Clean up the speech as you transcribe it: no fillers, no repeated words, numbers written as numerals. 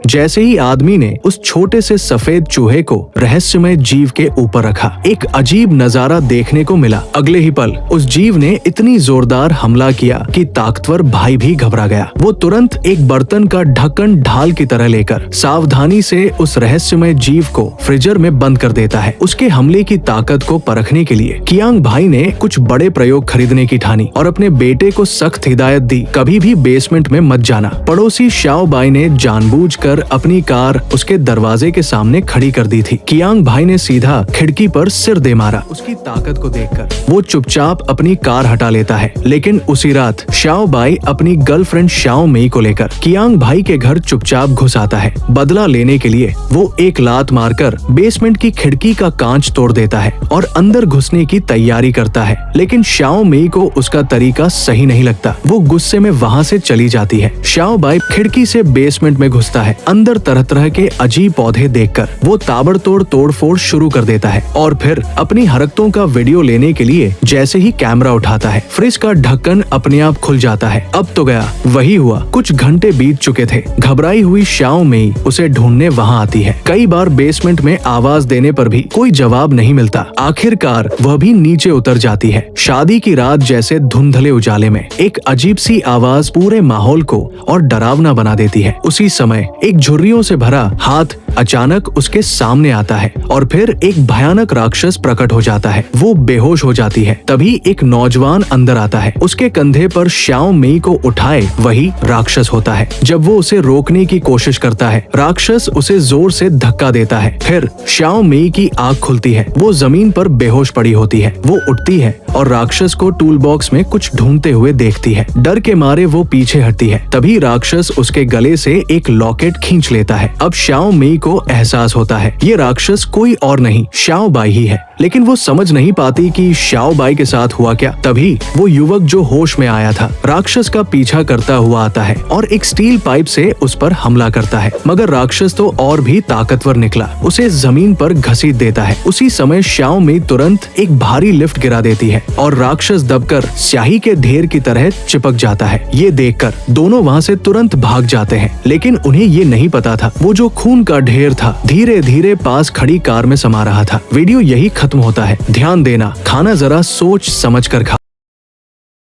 जैसे ही आदमी ने उस छोटे से सफेद चूहे को रहस्यमय जीव के ऊपर रखा, एक अजीब नजारा देखने को मिला। अगले ही पल उस जीव ने इतनी जोरदार हमला किया कि ताकतवर भाई भी घबरा गया। वो तुरंत एक बर्तन का ढक्कन ढाल की तरह लेकर सावधानी से उस रहस्यमय जीव को फ्रीजर में बंद कर देता है। उसके हमले की ताकत को परखने के लिए कियांग भाई ने कुछ बड़े प्रयोग खरीदने की ठानी और अपने बेटे को सख्त हिदायत दी, कभी भी बेसमेंट में मत जाना। पड़ोसी शाओ बाई ने जानबूझकर अपनी कार उसके दरवाजे के सामने खड़ी कर दी थी। कियांग भाई ने सीधा खिड़की पर सिर दे मारा। उसकी ताकत को देखकर वो चुपचाप अपनी कार हटा लेता है। लेकिन उसी रात शाओ बाई अपनी गर्लफ्रेंड शाओ मेई को लेकर कियांग भाई के घर चुपचाप घुस आता है। बदला लेने के लिए वो एक लात मारकर बेसमेंट की खिड़की का कांच तोड़ देता है और अंदर घुसने की तैयारी करता है। लेकिन शाओ मेई को उसका तरीका सही नहीं लगता। वो गुस्से में वहाँ से चली जाती है। शाओ बाई खिड़की से बेसमेंट में घुसता है। अंदर तरह तरह के अजीब पौधे देखकर वो ताबड़तोड़ तोड़फोड़ शुरू कर देता है और फिर अपनी हरकतों का वीडियो लेने के लिए जैसे ही कैमरा उठाता है, फ्रिज का ढक्कन अपने आप खुल जाता है। अब तो गया। वही हुआ। कुछ घंटे बीत चुके थे। घबराई हुई शाओ मेई उसे ढूंढने वहाँ आती है। कई बार बेसमेंट में आवाज देने पर भी कोई जवाब नहीं मिलता। आखिरकार वह भी नीचे उतर जाती है। शादी की रात जैसे धुंधले उजाले में एक अजीब सी आवाज पूरे माहौल को और डरावना बना देती है। उसी समय एक झुर्रियों से भरा हाथ अचानक उसके सामने आता है और फिर एक भयानक राक्षस प्रकट हो जाता है। वो बेहोश हो जाती है। तभी एक नौजवान अंदर आता है। उसके कंधे पर शाओ मेई को उठाए वही राक्षस होता है। जब वो उसे रोकने की कोशिश करता है, राक्षस उसे जोर से धक्का देता है। फिर शाओ मेई की आंख खुलती है। वो जमीन पर बेहोश पड़ी होती है। वो उठती है और राक्षस को टूल बॉक्स में कुछ ढूंढते हुए देखती है। डर के मारे वो पीछे हटती है। तभी राक्षस उसके गले से एक लॉकेट खींच लेता है। अब शाओ मेई को एहसास होता है ये राक्षस कोई और नहीं शाओ बाई ही है। लेकिन वो समझ नहीं पाती कि शाओ बाई के साथ हुआ क्या। तभी वो युवक जो होश में आया था राक्षस का पीछा करता हुआ आता है और एक स्टील पाइप से उस पर हमला करता है। मगर राक्षस तो और भी ताकतवर निकला। उसे जमीन पर घसीट देता है। उसी समय शाओ मेई तुरंत एक भारी लिफ्ट गिरा देती है और राक्षस दबकर स्याही के ढेर की तरह चिपक जाता है। ये देखकर दोनों वहाँ से तुरंत भाग जाते हैं। लेकिन उन्हें ये नहीं पता था वो जो खून का ढेर था धीरे धीरे पास खड़ी कार में समा रहा था। वीडियो यही खत्म होता है। ध्यान देना, खाना जरा सोच समझ कर खाना।